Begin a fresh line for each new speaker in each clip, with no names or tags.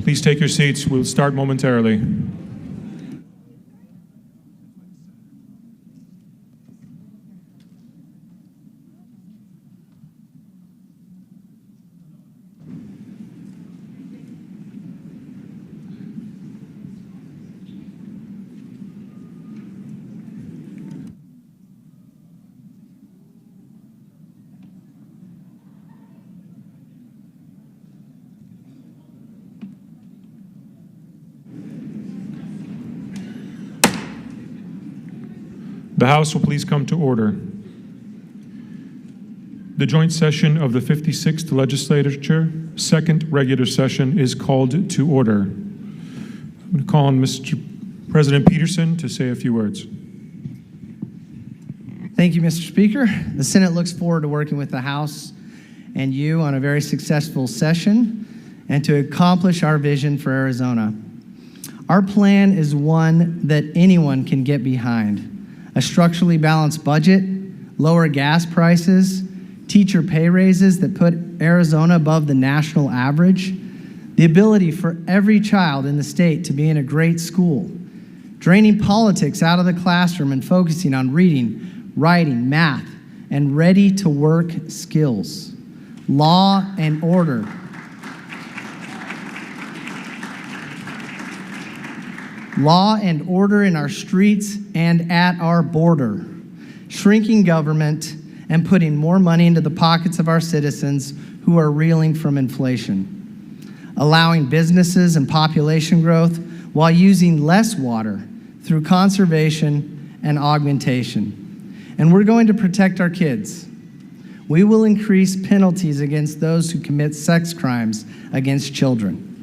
Please take your seats. We'll start momentarily. The House will please come to order. The joint session of the 56th Legislature, second regular session, is called to order. I'm going to call on Mr. President Peterson to say a few words.
Thank you, Mr. Speaker. The Senate looks forward to working with the House and you on a very successful session and to accomplish our vision for Arizona. Our plan is one that anyone can get behind. A structurally balanced budget, lower gas prices, teacher pay raises that put Arizona above the national average, the ability for every child in the state to be in a great school, draining politics out of the classroom and focusing on reading, writing, math, and ready-to-work skills, law and order. Law and order in our streets and at our border, shrinking government and putting more money into the pockets of our citizens who are reeling from inflation, allowing businesses and population growth while using less water through conservation and augmentation. And we're going to protect our kids. We will increase penalties against those who commit sex crimes against children.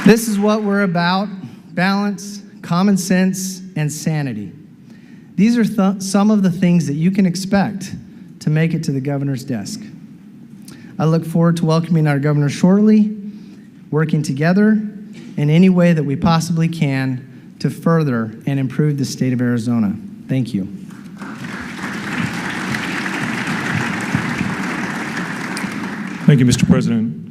This is what we're about: balance, common sense, and sanity. These are some of the things that you can expect to make it to the governor's desk. I look forward to welcoming our governor shortly, working together in any way that we possibly can to further and improve the state of Arizona. Thank you.
Thank you, Mr. President.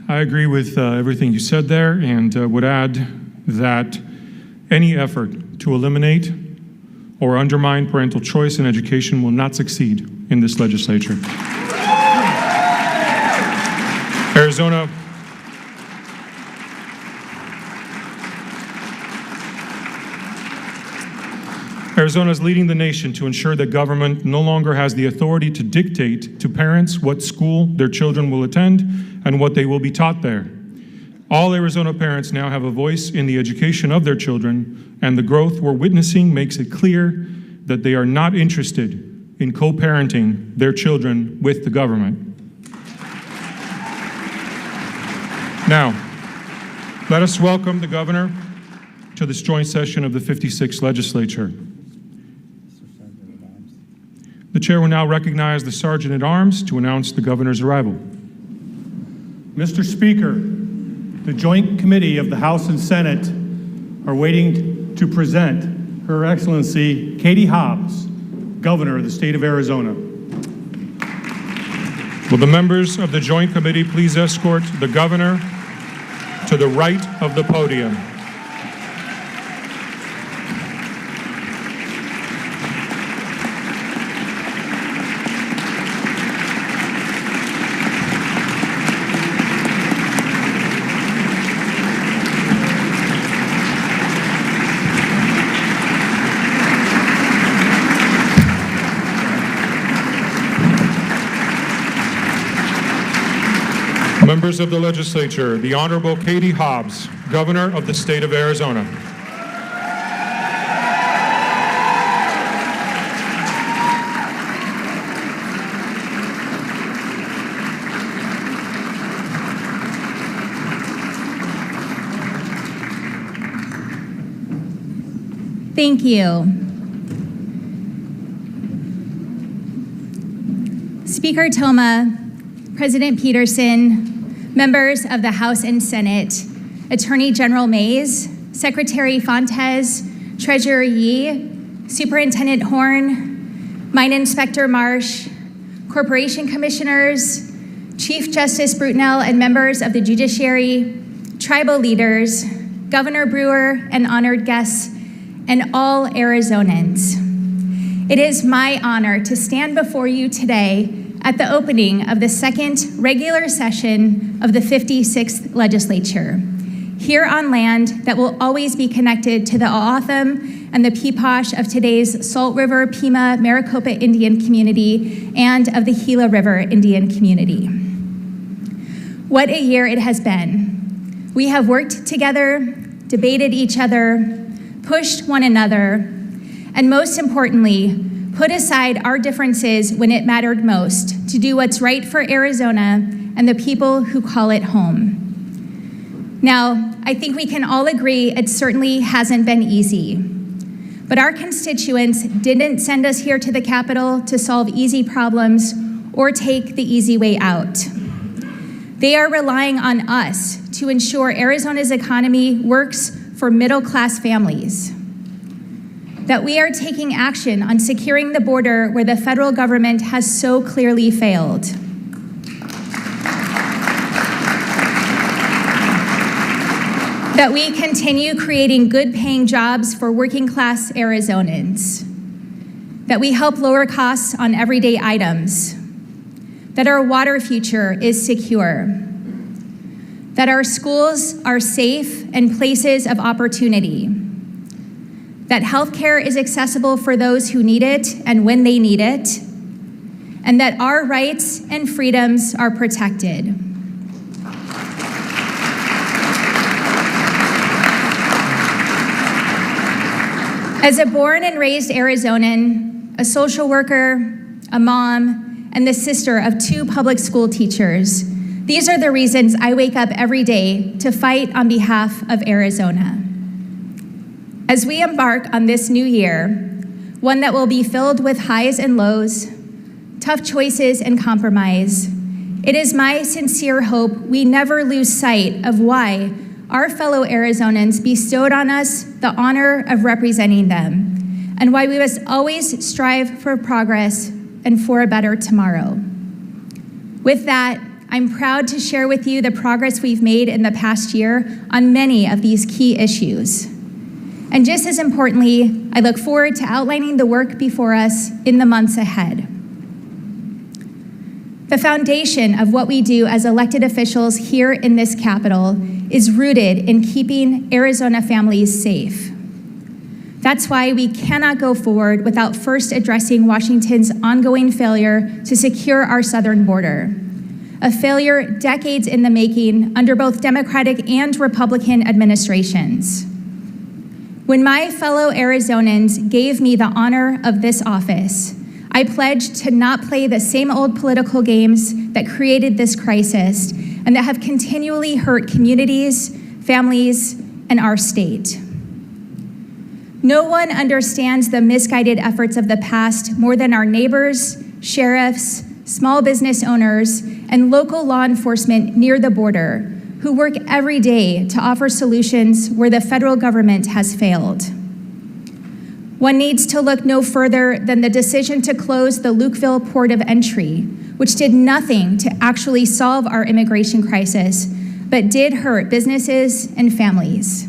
I agree with everything you said there, and would add that any effort to eliminate or undermine parental choice in education will not succeed in this legislature. Arizona is leading the nation to ensure that government no longer has the authority to dictate to parents what school their children will attend and what they will be taught there. All Arizona parents now have a voice in the education of their children, and the growth we're witnessing makes it clear that they are not interested in co-parenting their children with the government. Now, let us welcome the governor to this joint session of the 56th Legislature. The chair will now recognize the Sergeant at Arms to announce the governor's arrival.
Mr. Speaker, the Joint Committee of the House and Senate are waiting to present Her Excellency Katie Hobbs, Governor of the state of Arizona.
Will the members of the Joint Committee please escort the governor to the right of the podium? Members of the legislature, the Honorable Katie Hobbs, Governor of the state of Arizona.
Thank you. Speaker Toma, President Peterson, members of the House and Senate, Attorney General Mays, Secretary Fontes, Treasurer Yee, Superintendent Horn, Mine Inspector Marsh, corporation commissioners, Chief Justice Brutnell and members of the judiciary, tribal leaders, Governor Brewer and honored guests, and all Arizonans. It is my honor to stand before you today at the opening of the second regular session of the 56th legislature, here on land that will always be connected to the O'odham and the Peeposh of today's Salt River, Pima, Maricopa Indian community and of the Gila River Indian community. What a year it has been. We have worked together, debated each other, pushed one another, and most importantly, put aside our differences when it mattered most to do what's right for Arizona and the people who call it home. Now, I think we can all agree it certainly hasn't been easy. But our constituents didn't send us here to the Capitol to solve easy problems or take the easy way out. They are relying on us to ensure Arizona's economy works for middle-class families, that we are taking action on securing the border where the federal government has so clearly failed. That we continue creating good-paying jobs for working-class Arizonans. That we help lower costs on everyday items. That our water future is secure. That our schools are safe and places of opportunity. That healthcare is accessible for those who need it and when they need it. And that our rights and freedoms are protected. As a born and raised Arizonan, a social worker, a mom, and the sister of 2 public school teachers, these are the reasons I wake up every day to fight on behalf of Arizona. As we embark on this new year, one that will be filled with highs and lows, tough choices and compromise, it is my sincere hope we never lose sight of why our fellow Arizonans bestowed on us the honor of representing them, and why we must always strive for progress and for a better tomorrow. With that, I'm proud to share with you the progress we've made in the past year on many of these key issues. And just as importantly, I look forward to outlining the work before us in the months ahead. The foundation of what we do as elected officials here in this Capitol is rooted in keeping Arizona families safe. That's why we cannot go forward without first addressing Washington's ongoing failure to secure our southern border, a failure decades in the making under both Democratic and Republican administrations. When my fellow Arizonans gave me the honor of this office, I pledged to not play the same old political games that created this crisis and that have continually hurt communities, families, and our state. No one understands the misguided efforts of the past more than our neighbors, sheriffs, small business owners, and local law enforcement near the border, who work every day to offer solutions where the federal government has failed. One needs to look no further than the decision to close the Lukeville port of entry, which did nothing to actually solve our immigration crisis, but did hurt businesses and families.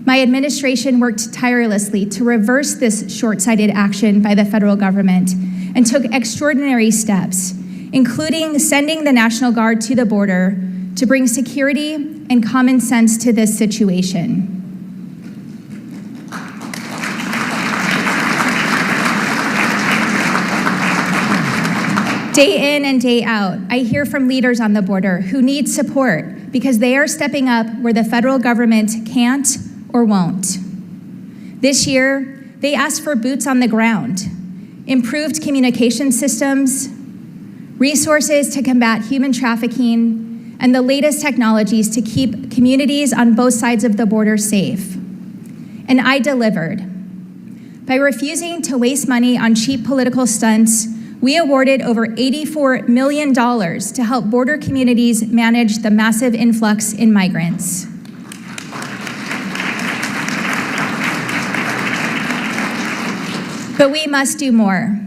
My administration worked tirelessly to reverse this short-sighted action by the federal government and took extraordinary steps, including sending the National Guard to the border to bring security and common sense to this situation. Day in and day out, I hear from leaders on the border who need support because they are stepping up where the federal government can't or won't. This year, they asked for boots on the ground, improved communication systems, resources to combat human trafficking, and the latest technologies to keep communities on both sides of the border safe. And I delivered. By refusing to waste money on cheap political stunts, we awarded over $84 million to help border communities manage the massive influx in migrants. But we must do more.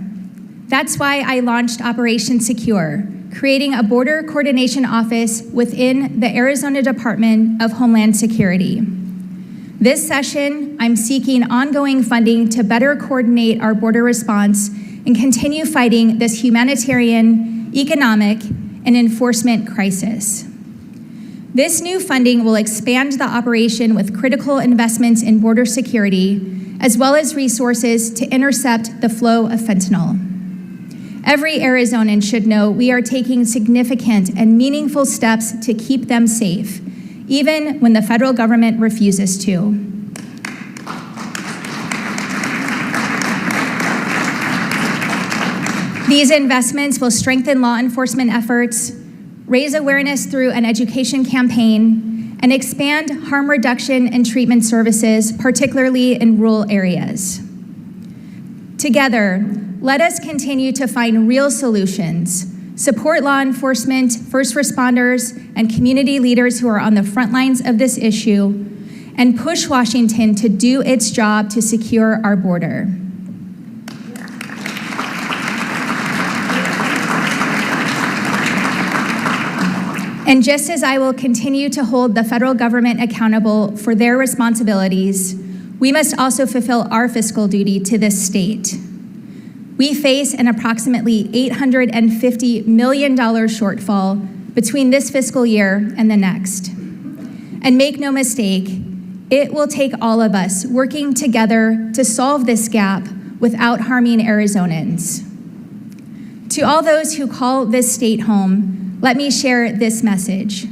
That's why I launched Operation Secure, creating a border coordination office within the Arizona Department of Homeland Security. This session, I'm seeking ongoing funding to better coordinate our border response and continue fighting this humanitarian, economic, and enforcement crisis. This new funding will expand the operation with critical investments in border security, as well as resources to intercept the flow of fentanyl. Every Arizonan should know we are taking significant and meaningful steps to keep them safe, even when the federal government refuses to. These investments will strengthen law enforcement efforts, raise awareness through an education campaign, and expand harm reduction and treatment services, particularly in rural areas. Together, let us continue to find real solutions, support law enforcement, first responders, and community leaders who are on the front lines of this issue, and push Washington to do its job to secure our border. And just as I will continue to hold the federal government accountable for their responsibilities, we must also fulfill our fiscal duty to this state. We face an approximately $850 million shortfall between this fiscal year and the next. And make no mistake, it will take all of us working together to solve this gap without harming Arizonans. To all those who call this state home, let me share this message.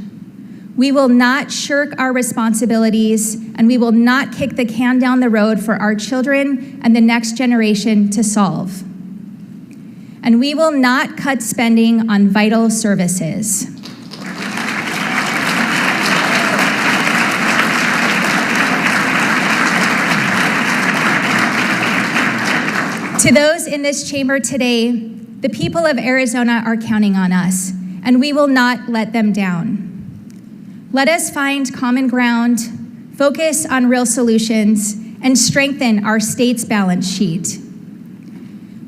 We will not shirk our responsibilities, and we will not kick the can down the road for our children and the next generation to solve. And we will not cut spending on vital services. To those in this chamber today, the people of Arizona are counting on us, and we will not let them down. Let us find common ground, focus on real solutions, and strengthen our state's balance sheet.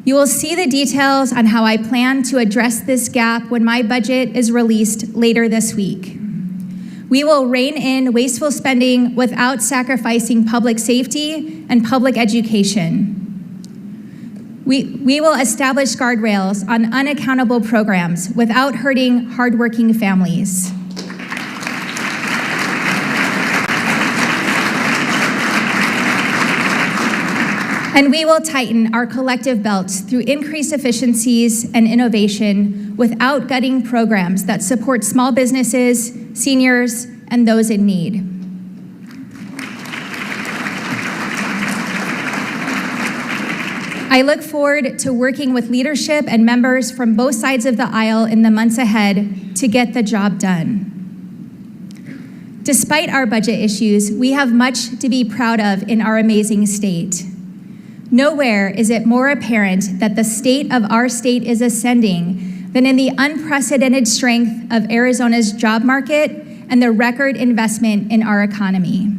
You will see the details on how I plan to address this gap when my budget is released later this week. We will rein in wasteful spending without sacrificing public safety and public education. We will establish guardrails on unaccountable programs without hurting hardworking families. And we will tighten our collective belts through increased efficiencies and innovation without gutting programs that support small businesses, seniors, and those in need. I look forward to working with leadership and members from both sides of the aisle in the months ahead to get the job done. Despite our budget issues, we have much to be proud of in our amazing state. Nowhere is it more apparent that the state of our state is ascending than in the unprecedented strength of Arizona's job market and the record investment in our economy.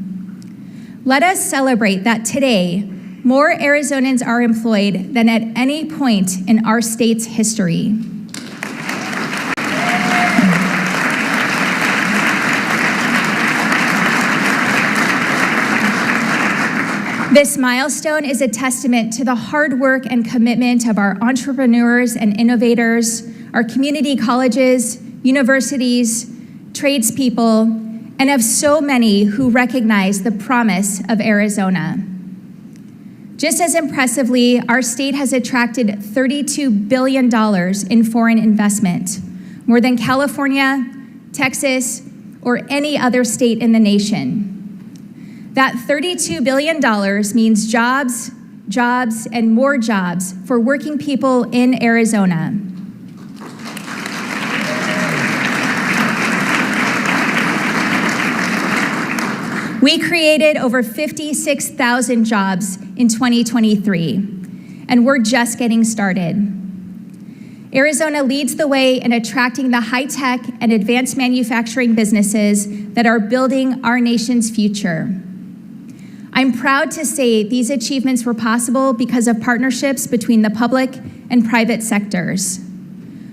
Let us celebrate that today, more Arizonans are employed than at any point in our state's history. This milestone is a testament to the hard work and commitment of our entrepreneurs and innovators, our community colleges, universities, tradespeople, and of so many who recognize the promise of Arizona. Just as impressively, our state has attracted $32 billion in foreign investment, more than California, Texas, or any other state in the nation. That $32 billion means jobs, jobs, and more jobs for working people in Arizona. We created over 56,000 jobs in 2023, and we're just getting started. Arizona leads the way in attracting the high-tech and advanced manufacturing businesses that are building our nation's future. I'm proud to say these achievements were possible because of partnerships between the public and private sectors.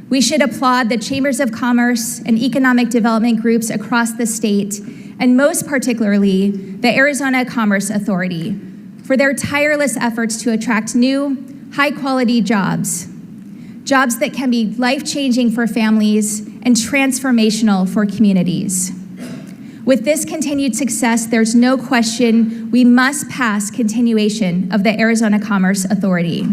We should applaud the chambers of commerce and economic development groups across the state, and most particularly the Arizona Commerce Authority, for their tireless efforts to attract new, high-quality jobs that can be life-changing for families and transformational for communities. With this continued success, there's no question we must pass continuation of the Arizona Commerce Authority.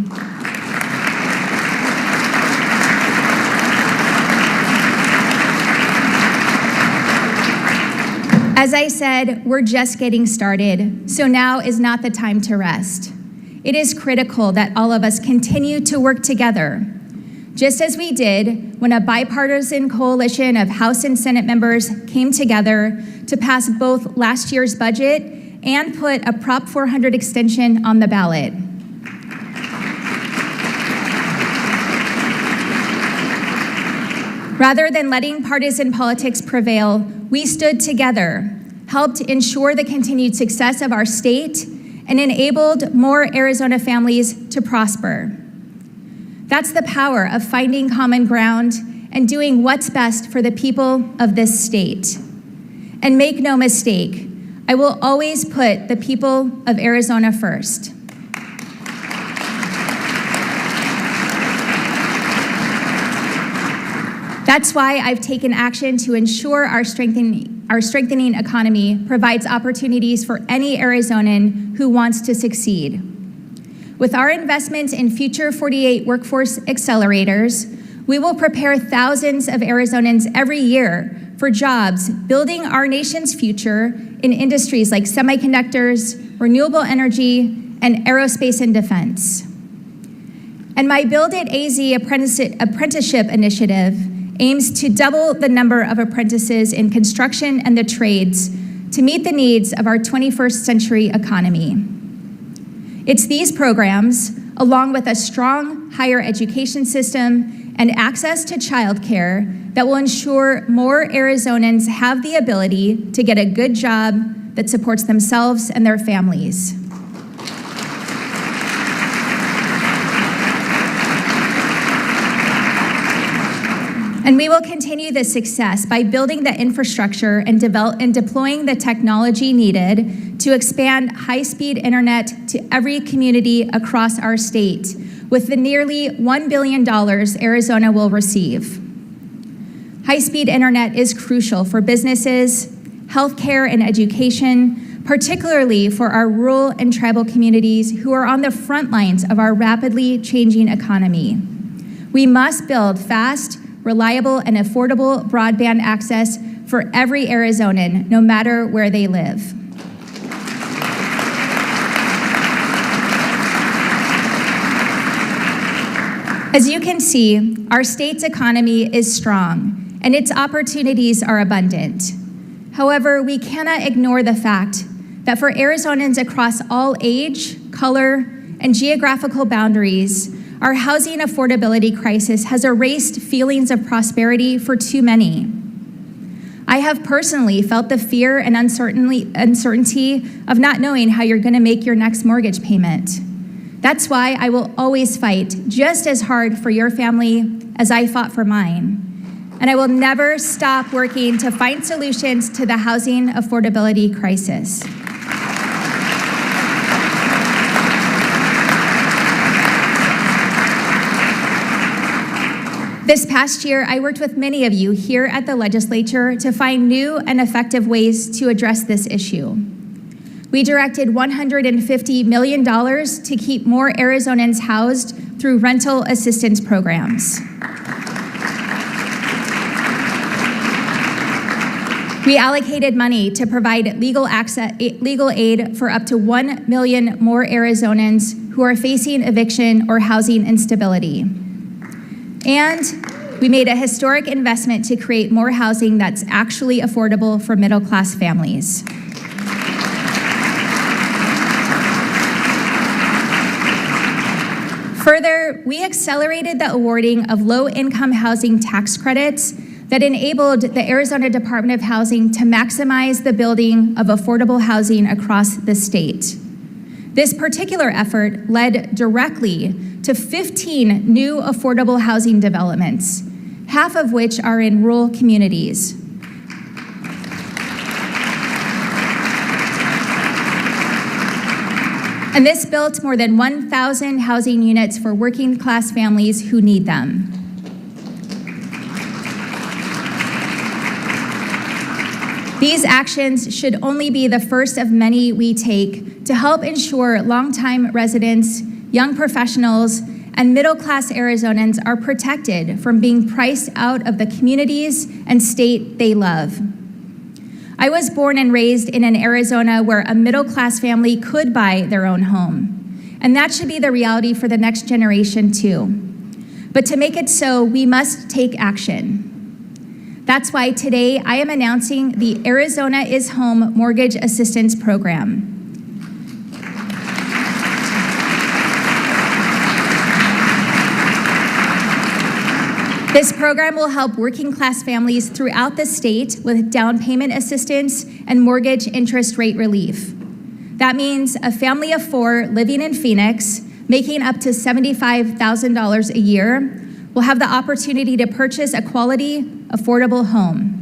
As I said, we're just getting started, so now is not the time to rest. It is critical that all of us continue to work together, just as we did when a bipartisan coalition of House and Senate members came together to pass both last year's budget and put a Prop 400 extension on the ballot. Rather than letting partisan politics prevail, we stood together, helped ensure the continued success of our state, and enabled more Arizona families to prosper. That's the power of finding common ground and doing what's best for the people of this state. And make no mistake, I will always put the people of Arizona first. That's why I've taken action to ensure our strengthening economy provides opportunities for any Arizonan who wants to succeed. With our investment in Future 48 workforce accelerators, we will prepare thousands of Arizonans every year for jobs, building our nation's future in industries like semiconductors, renewable energy, and aerospace and defense. And my Build It AZ apprenticeship initiative aims to double the number of apprentices in construction and the trades to meet the needs of our 21st century economy. It's these programs, along with a strong higher education system and access to childcare, that will ensure more Arizonans have the ability to get a good job that supports themselves and their families. And we will continue this success by building the infrastructure and deploying the technology needed to expand high-speed internet to every community across our state, with the nearly $1 billion Arizona will receive. High-speed internet is crucial for businesses, healthcare, and education, particularly for our rural and tribal communities who are on the front lines of our rapidly changing economy. We must build fast, reliable, and affordable broadband access for every Arizonan, no matter where they live. As you can see, our state's economy is strong, and its opportunities are abundant. However, we cannot ignore the fact that for Arizonans across all age, color, and geographical boundaries, our housing affordability crisis has erased feelings of prosperity for too many. I have personally felt the fear and uncertainty of not knowing how you're going to make your next mortgage payment. That's why I will always fight just as hard for your family as I fought for mine. And I will never stop working to find solutions to the housing affordability crisis. This past year, I worked with many of you here at the legislature to find new and effective ways to address this issue. We directed $150 million to keep more Arizonans housed through rental assistance programs. We allocated money to provide legal aid for up to 1 million more Arizonans who are facing eviction or housing instability. And we made a historic investment to create more housing that's actually affordable for middle-class families. Further, we accelerated the awarding of low-income housing tax credits that enabled the Arizona Department of Housing to maximize the building of affordable housing across the state. This particular effort led directly to 15 new affordable housing developments, half of which are in rural communities. And this built more than 1,000 housing units for working class families who need them. These actions should only be the first of many we take to help ensure longtime residents, young professionals, and middle-class Arizonans are protected from being priced out of the communities and state they love. I was born and raised in an Arizona where a middle-class family could buy their own home, and that should be the reality for the next generation too. But to make it so, we must take action. That's why today I am announcing the Arizona is Home Mortgage Assistance Program. This program will help working class families throughout the state with down payment assistance and mortgage interest rate relief. That means a family of 4 living in Phoenix, making up to $75,000 a year, will have the opportunity to purchase a quality, affordable home.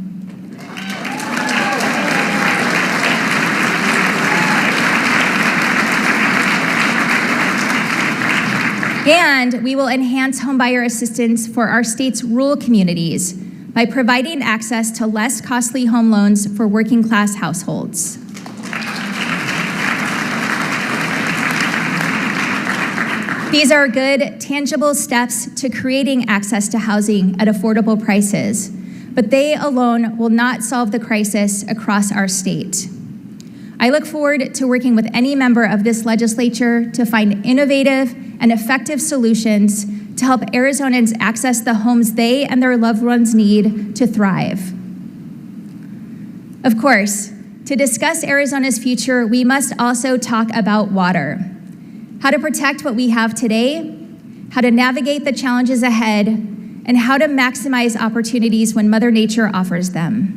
And we will enhance homebuyer assistance for our state's rural communities by providing access to less costly home loans for working class households. These are good, tangible steps to creating access to housing at affordable prices, but they alone will not solve the crisis across our state. I look forward to working with any member of this legislature to find innovative and effective solutions to help Arizonans access the homes they and their loved ones need to thrive. Of course, to discuss Arizona's future, we must also talk about water. How to protect what we have today, how to navigate the challenges ahead, and how to maximize opportunities when Mother Nature offers them.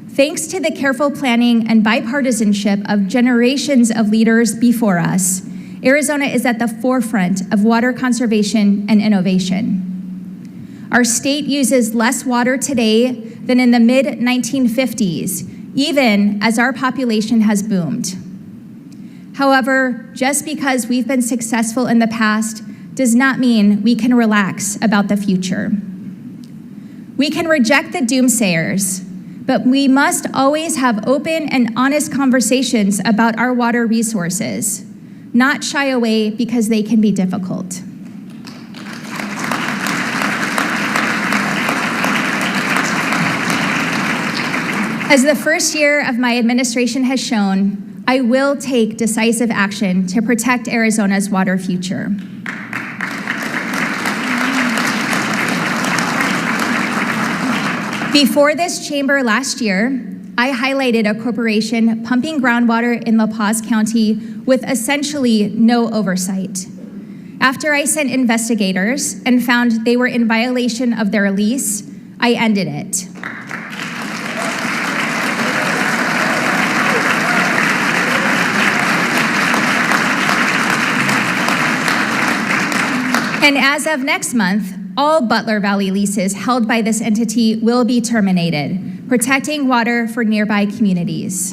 Thanks to the careful planning and bipartisanship of generations of leaders before us, Arizona is at the forefront of water conservation and innovation. Our state uses less water today than in the mid-1950s, even as our population has boomed. However, just because we've been successful in the past does not mean we can relax about the future. We can reject the doomsayers, but we must always have open and honest conversations about our water resources, not shy away because they can be difficult. As the first year of my administration has shown, I will take decisive action to protect Arizona's water future. Before this chamber last year, I highlighted a corporation pumping groundwater in La Paz County with essentially no oversight. After I sent investigators and found they were in violation of their lease, I ended it. And as of next month, all Butler Valley leases held by this entity will be terminated, protecting water for nearby communities.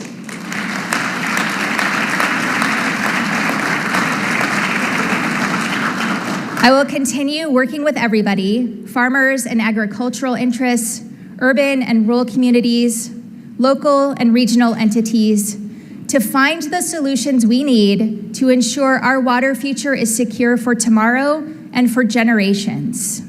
I will continue working with everybody, farmers and agricultural interests, urban and rural communities, local and regional entities, to find the solutions we need to ensure our water future is secure for tomorrow and for generations.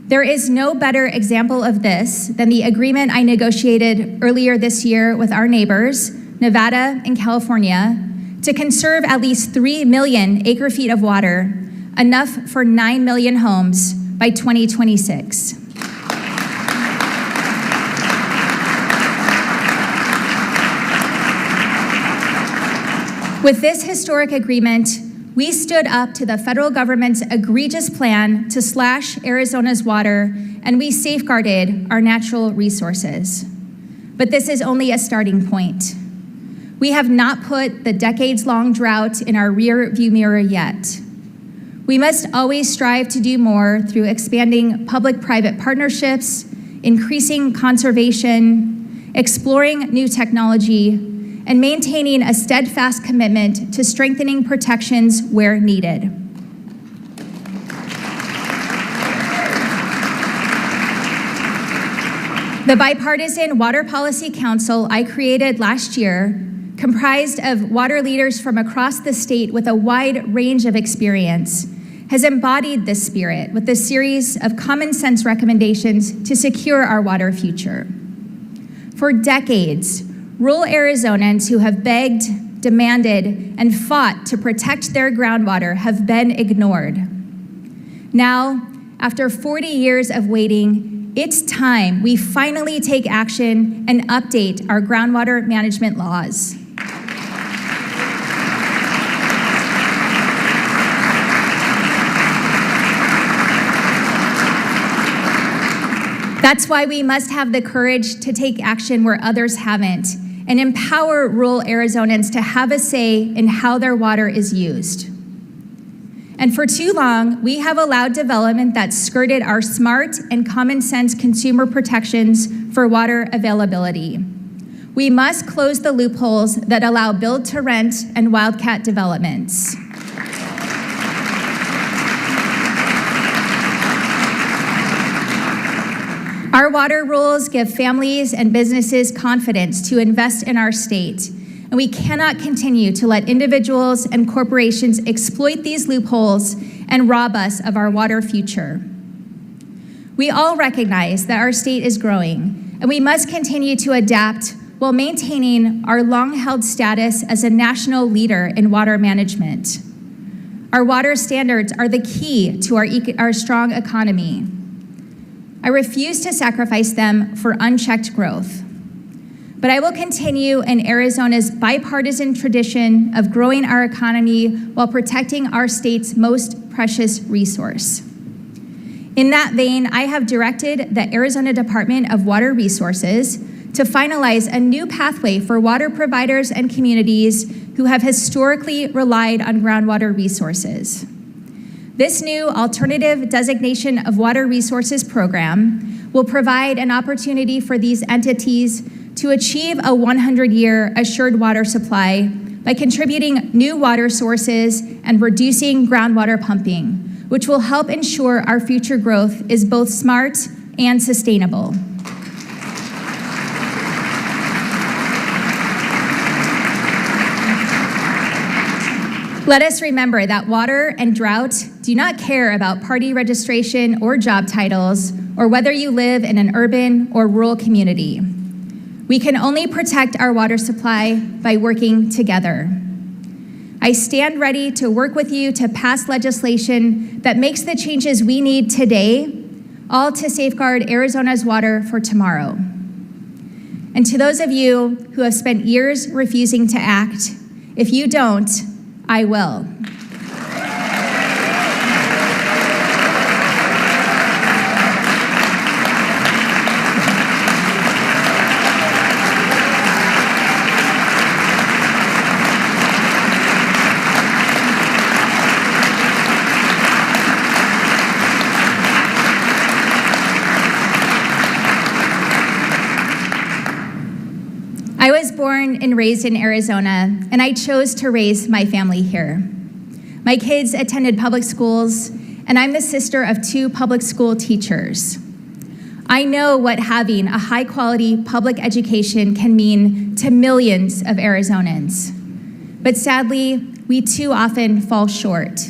There is no better example of this than the agreement I negotiated earlier this year with our neighbors, Nevada and California, to conserve at least 3 million acre-feet of water, enough for 9 million homes by 2026. With this historic agreement, we stood up to the federal government's egregious plan to slash Arizona's water, and we safeguarded our natural resources. But this is only a starting point. We have not put the decades-long drought in our rear view mirror yet. We must always strive to do more through expanding public-private partnerships, increasing conservation, exploring new technology, and maintaining a steadfast commitment to strengthening protections where needed. The Bipartisan Water Policy Council I created last year, comprised of water leaders from across the state with a wide range of experience, has embodied this spirit with a series of common sense recommendations to secure our water future. For decades, rural Arizonans who have begged, demanded, and fought to protect their groundwater have been ignored. Now, after 40 years of waiting, it's time we finally take action and update our groundwater management laws. That's why we must have the courage to take action where others haven't and empower rural Arizonans to have a say in how their water is used. And for too long, we have allowed development that skirted our smart and common sense consumer protections for water availability. We must close the loopholes that allow build-to-rent and wildcat developments. Our water rules give families and businesses confidence to invest in our state, and we cannot continue to let individuals and corporations exploit these loopholes and rob us of our water future. We all recognize that our state is growing, and we must continue to adapt while maintaining our long-held status as a national leader in water management. Our water standards are the key to our strong economy. I refuse to sacrifice them for unchecked growth. But I will continue in Arizona's bipartisan tradition of growing our economy while protecting our state's most precious resource. In that vein, I have directed the Arizona Department of Water Resources to finalize a new pathway for water providers and communities who have historically relied on groundwater resources. This new alternative designation of water resources program will provide an opportunity for these entities to achieve a 100-year assured water supply by contributing new water sources and reducing groundwater pumping, which will help ensure our future growth is both smart and sustainable. Let us remember that water and drought do not care about party registration or job titles, or whether you live in an urban or rural community. We can only protect our water supply by working together. I stand ready to work with you to pass legislation that makes the changes we need today, all to safeguard Arizona's water for tomorrow. And to those of you who have spent years refusing to act, if you don't, I will. I was born and raised in Arizona, and I chose to raise my family here. My kids attended public schools, and I'm the sister of 2 public school teachers. I know what having a high-quality public education can mean to millions of Arizonans. But sadly, we too often fall short.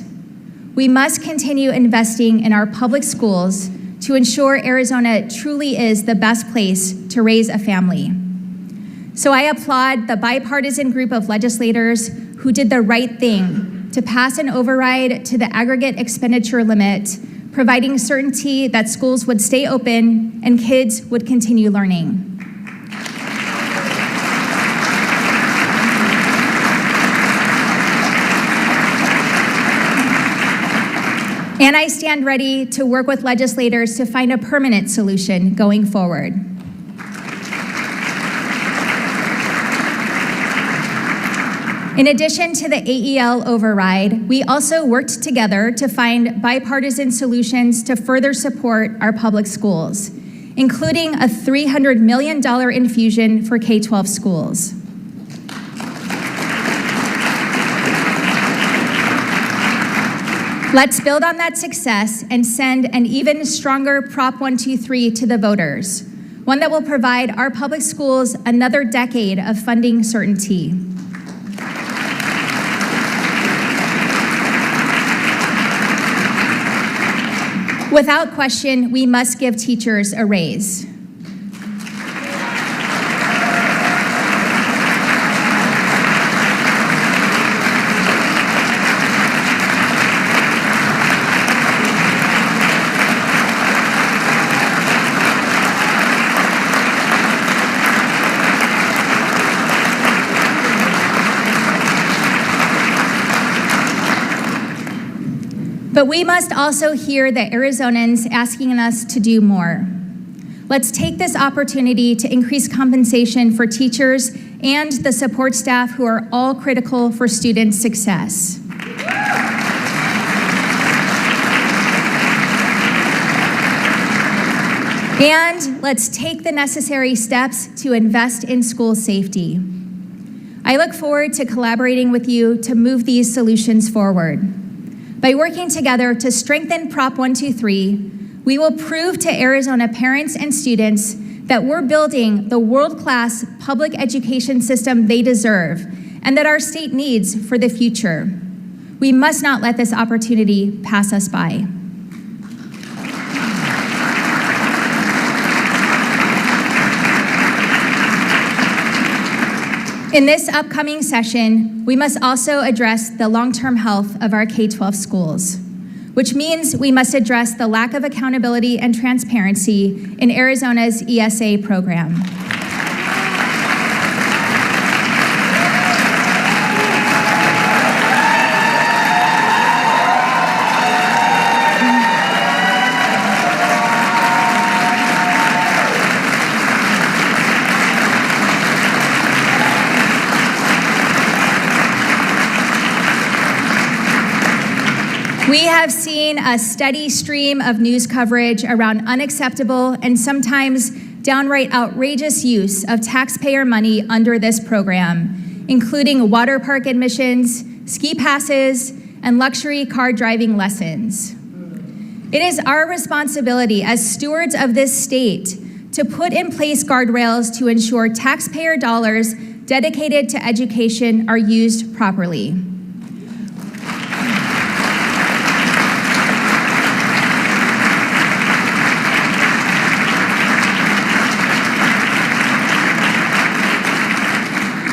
We must continue investing in our public schools to ensure Arizona truly is the best place to raise a family. So I applaud the bipartisan group of legislators who did the right thing to pass an override to the aggregate expenditure limit, providing certainty that schools would stay open and kids would continue learning. And I stand ready to work with legislators to find a permanent solution going forward. In addition to the AEL override, we also worked together to find bipartisan solutions to further support our public schools, including a $300 million infusion for K-12 schools. Let's build on that success and send an even stronger Prop 123 to the voters, one that will provide our public schools another decade of funding certainty. Without question, we must give teachers a raise. But we must also hear the Arizonans asking us to do more. Let's take this opportunity to increase compensation for teachers and the support staff who are all critical for student success. And let's take the necessary steps to invest in school safety. I look forward to collaborating with you to move these solutions forward. By working together to strengthen Prop 123, we will prove to Arizona parents and students that we're building the world-class public education system they deserve and that our state needs for the future. We must not let this opportunity pass us by. In this upcoming session, we must also address the long-term health of our K-12 schools, which means we must address the lack of accountability and transparency in Arizona's ESA program. We have seen a steady stream of news coverage around unacceptable and sometimes downright outrageous use of taxpayer money under this program, including water park admissions, ski passes, and luxury car driving lessons. It is our responsibility as stewards of this state to put in place guardrails to ensure taxpayer dollars dedicated to education are used properly.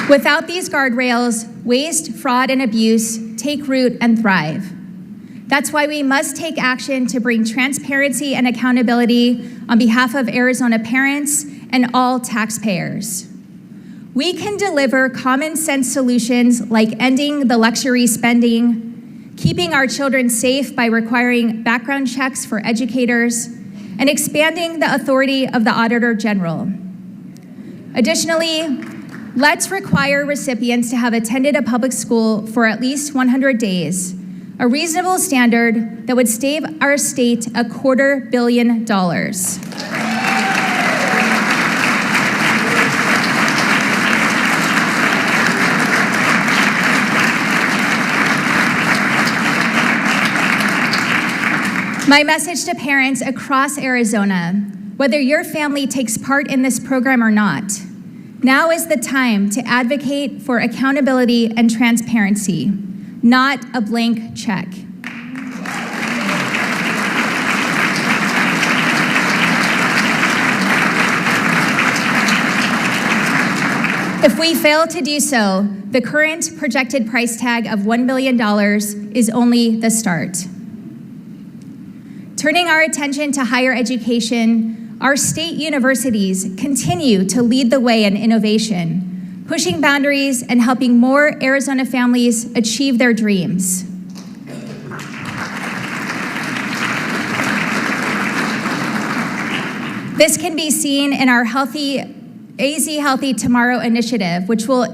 Without these guardrails, waste, fraud, and abuse take root and thrive. That's why we must take action to bring transparency and accountability on behalf of Arizona parents and all taxpayers. We can deliver common sense solutions like ending the luxury spending, keeping our children safe by requiring background checks for educators, and expanding the authority of the Auditor General. Additionally, let's require recipients to have attended a public school for at least 100 days, a reasonable standard that would save our state $250 million. My message to parents across Arizona, whether your family takes part in this program or not, now is the time to advocate for accountability and transparency, not a blank check. If we fail to do so, the current projected price tag of $1 billion is only the start. Turning our attention to higher education, our state universities continue to lead the way in innovation, pushing boundaries and helping more Arizona families achieve their dreams. This can be seen in our AZ Healthy Tomorrow initiative, which will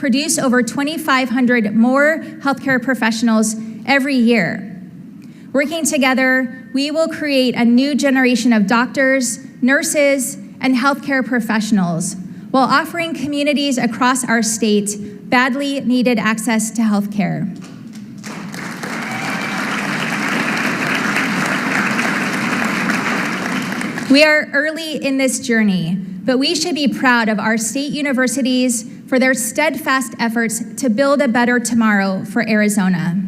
produce over 2,500 more healthcare professionals every year. Working together, we will create a new generation of doctors, nurses, and healthcare professionals while offering communities across our state badly needed access to healthcare. We are early in this journey, but we should be proud of our state universities for their steadfast efforts to build a better tomorrow for Arizona.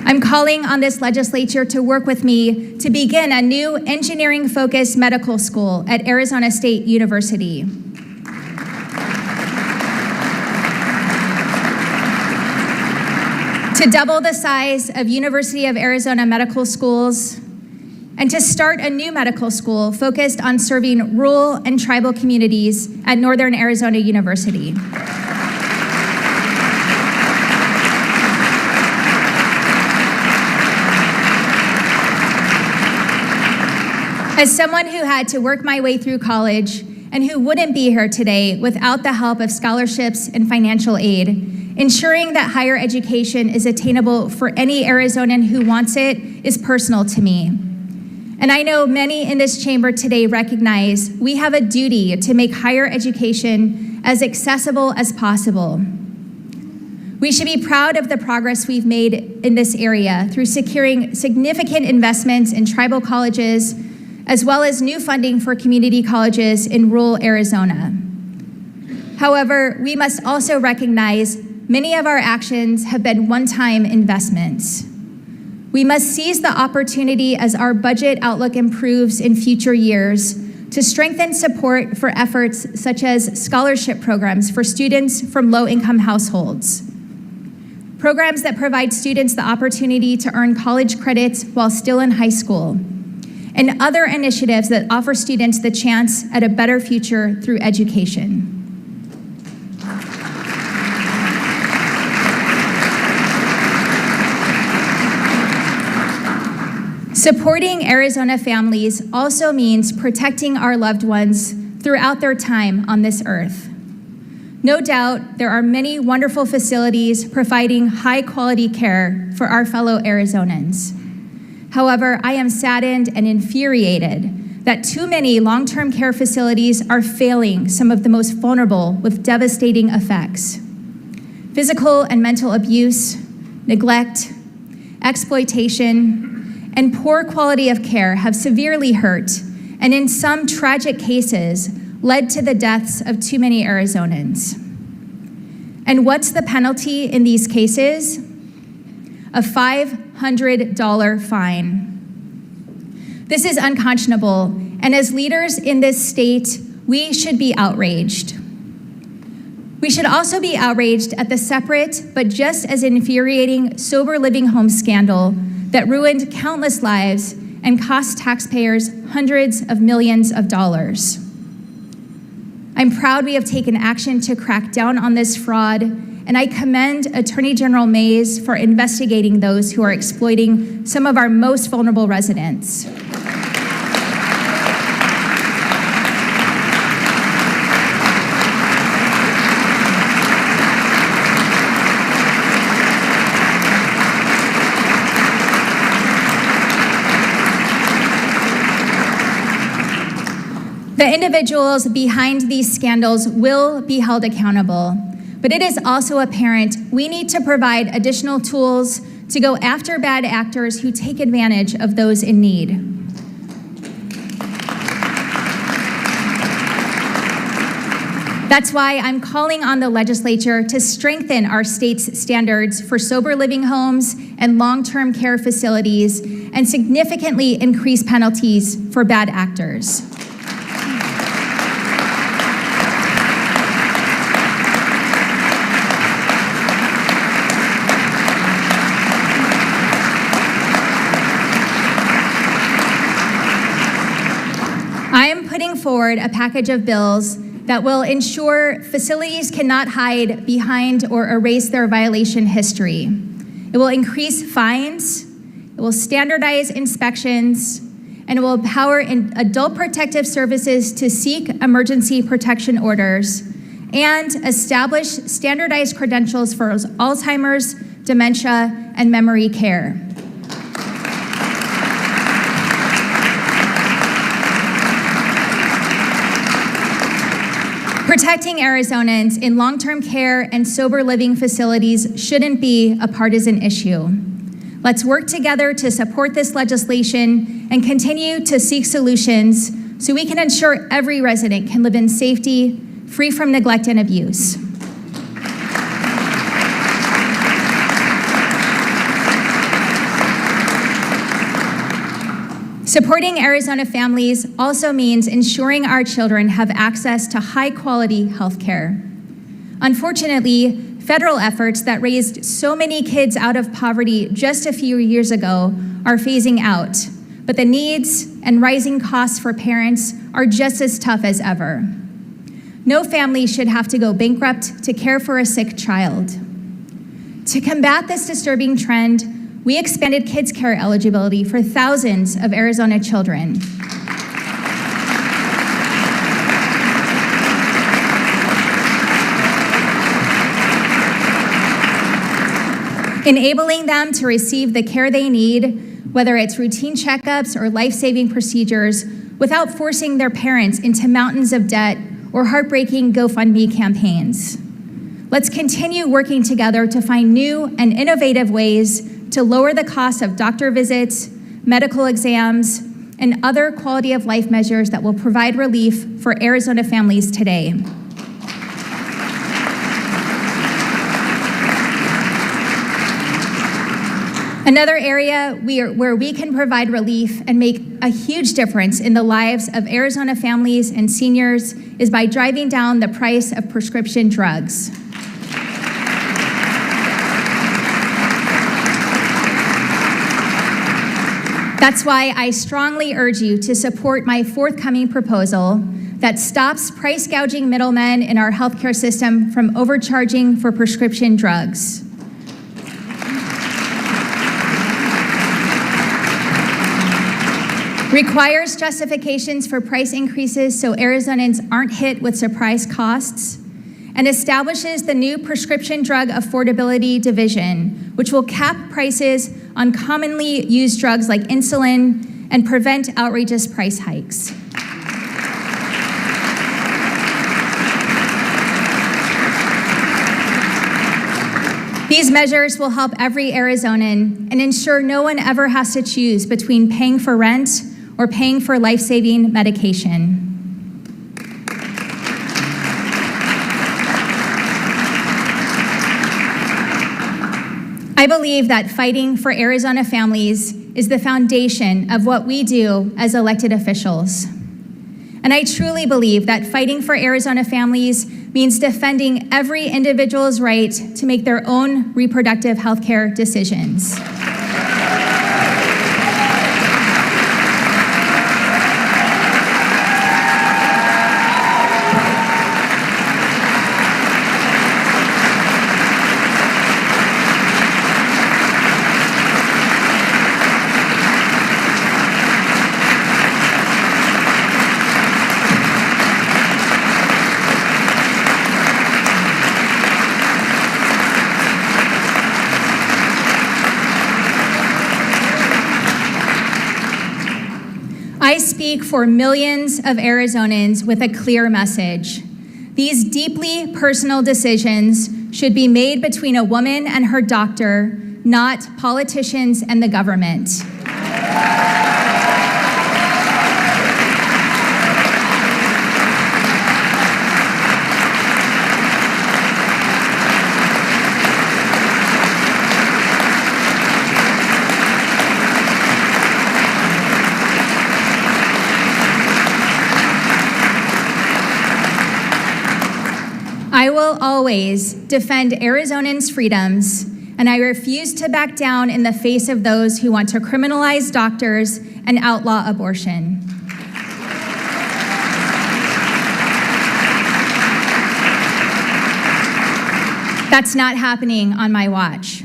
I'm calling on this legislature to work with me to begin a new engineering-focused medical school at Arizona State University. To double the size of University of Arizona medical schools, and to start a new medical school focused on serving rural and tribal communities at Northern Arizona University. As someone who had to work my way through college and who wouldn't be here today without the help of scholarships and financial aid, ensuring that higher education is attainable for any Arizonan who wants it is personal to me. And I know many in this chamber today recognize we have a duty to make higher education as accessible as possible. We should be proud of the progress we've made in this area through securing significant investments in tribal colleges, as well as new funding for community colleges in rural Arizona. However, we must also recognize many of our actions have been one-time investments. We must seize the opportunity as our budget outlook improves in future years to strengthen support for efforts such as scholarship programs for students from low-income households, programs that provide students the opportunity to earn college credits while still in high school, and other initiatives that offer students the chance at a better future through education. Supporting Arizona families also means protecting our loved ones throughout their time on this earth. No doubt, there are many wonderful facilities providing high-quality care for our fellow Arizonans. However, I am saddened and infuriated that too many long-term care facilities are failing some of the most vulnerable with devastating effects. Physical and mental abuse, neglect, exploitation, and poor quality of care have severely hurt, and in some tragic cases, led to the deaths of too many Arizonans. And what's the penalty in these cases? A $500 fine. This is unconscionable, and as leaders in this state, we should be outraged. We should also be outraged at the separate but just as infuriating sober living home scandal that ruined countless lives and cost taxpayers hundreds of millions of dollars. I'm proud we have taken action to crack down on this fraud, and I commend Attorney General Mays for investigating those who are exploiting some of our most vulnerable residents. The individuals behind these scandals will be held accountable, but it is also apparent we need to provide additional tools to go after bad actors who take advantage of those in need. That's why I'm calling on the legislature to strengthen our state's standards for sober living homes and long-term care facilities and significantly increase penalties for bad actors. I am putting forward a package of bills that will ensure facilities cannot hide behind or erase their violation history. It will increase fines, it will standardize inspections, and it will empower adult protective services to seek emergency protection orders and establish standardized credentials for Alzheimer's, dementia, and memory care. Protecting Arizonans in long-term care and sober living facilities shouldn't be a partisan issue. Let's work together to support this legislation and continue to seek solutions so we can ensure every resident can live in safety, free from neglect and abuse. Supporting Arizona families also means ensuring our children have access to high-quality health care. Unfortunately, federal efforts that raised so many kids out of poverty just a few years ago are phasing out, but the needs and rising costs for parents are just as tough as ever. No family should have to go bankrupt to care for a sick child. To combat this disturbing trend, we expanded kids' care eligibility for thousands of Arizona children. Enabling them to receive the care they need, whether it's routine checkups or life-saving procedures, without forcing their parents into mountains of debt or heartbreaking GoFundMe campaigns. Let's continue working together to find new and innovative ways to lower the cost of doctor visits, medical exams, and other quality of life measures that will provide relief for Arizona families today. Another area where we can provide relief and make a huge difference in the lives of Arizona families and seniors is by driving down the price of prescription drugs. That's why I strongly urge you to support my forthcoming proposal that stops price gouging middlemen in our healthcare system from overcharging for prescription drugs. Requires justifications for price increases so Arizonans aren't hit with surprise costs, and establishes the new Prescription Drug Affordability Division, which will cap prices on commonly used drugs like insulin and prevent outrageous price hikes. These measures will help every Arizonan and ensure no one ever has to choose between paying for rent or paying for life-saving medication. I believe that fighting for Arizona families is the foundation of what we do as elected officials. And I truly believe that fighting for Arizona families means defending every individual's right to make their own reproductive health care decisions. I speak for millions of Arizonans with a clear message. These deeply personal decisions should be made between a woman and her doctor, not politicians and the government. I will always defend Arizonans' freedoms, and I refuse to back down in the face of those who want to criminalize doctors and outlaw abortion. That's not happening on my watch.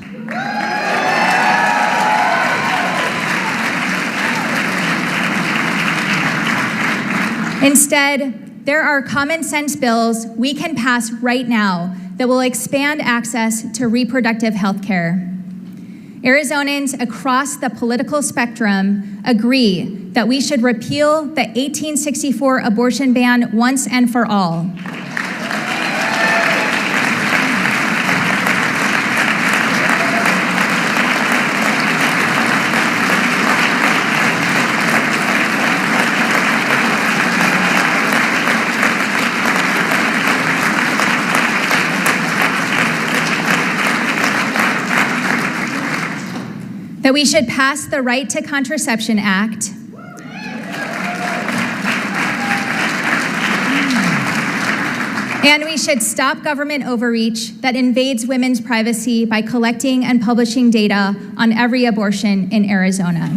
Instead, there are common sense bills we can pass right now that will expand access to reproductive health care. Arizonans across the political spectrum agree that we should repeal the 1864 abortion ban once and for all. That we should pass the Right to Contraception Act, and we should stop government overreach that invades women's privacy by collecting and publishing data on every abortion in Arizona.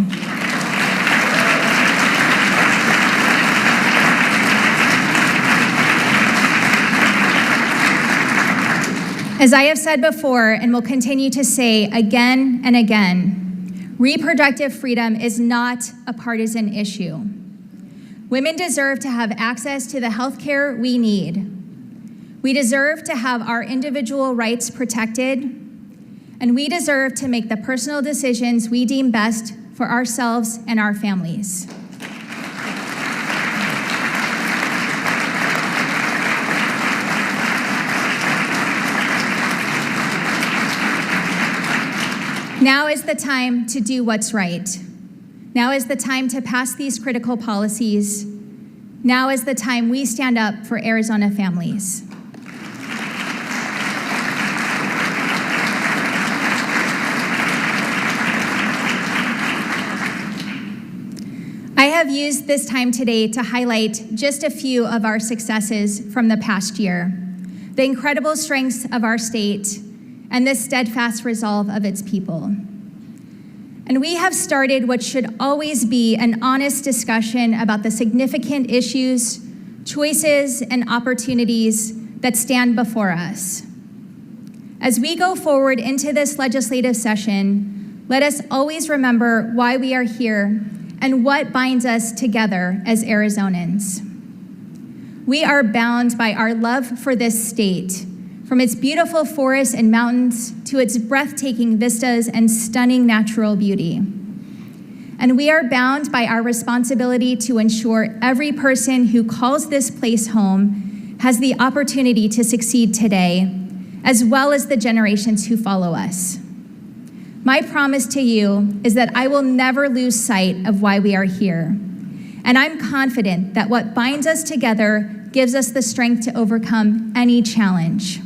As I have said before and will continue to say again and again, reproductive freedom is not a partisan issue. Women deserve to have access to the health care we need. We deserve to have our individual rights protected, and we deserve to make the personal decisions we deem best for ourselves and our families. Now is the time to do what's right. Now is the time to pass these critical policies. Now is the time we stand up for Arizona families. I have used this time today to highlight just a few of our successes from the past year, the incredible strengths of our state, and the steadfast resolve of its people. And we have started what should always be an honest discussion about the significant issues, choices, and opportunities that stand before us. As we go forward into this legislative session, let us always remember why we are here and what binds us together as Arizonans. We are bound by our love for this state, from its beautiful forests and mountains to its breathtaking vistas and stunning natural beauty. And we are bound by our responsibility to ensure every person who calls this place home has the opportunity to succeed today, as well as the generations who follow us. My promise to you is that I will never lose sight of why we are here. And I'm confident that what binds us together gives us the strength to overcome any challenge.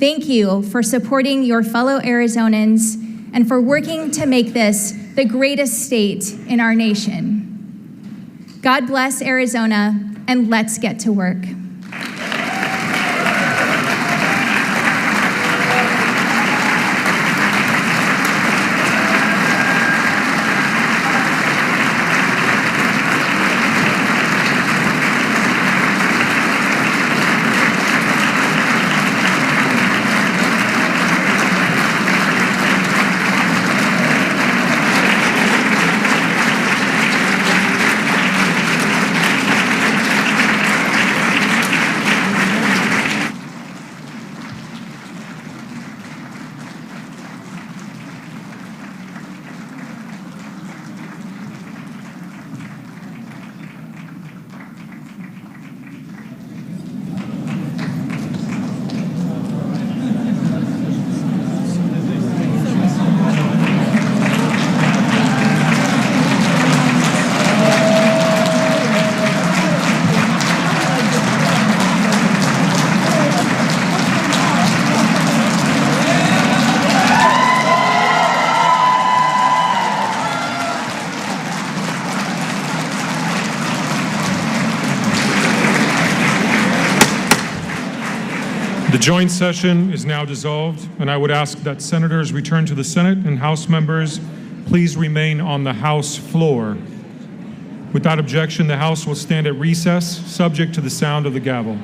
Thank you for supporting your fellow Arizonans and for working to make this the greatest state in our nation. God bless Arizona, and let's get to work.
The joint session is now dissolved, and I would ask that senators return to the Senate and House members please remain on the House floor. Without objection, the House will stand at recess, subject to the sound of the gavel.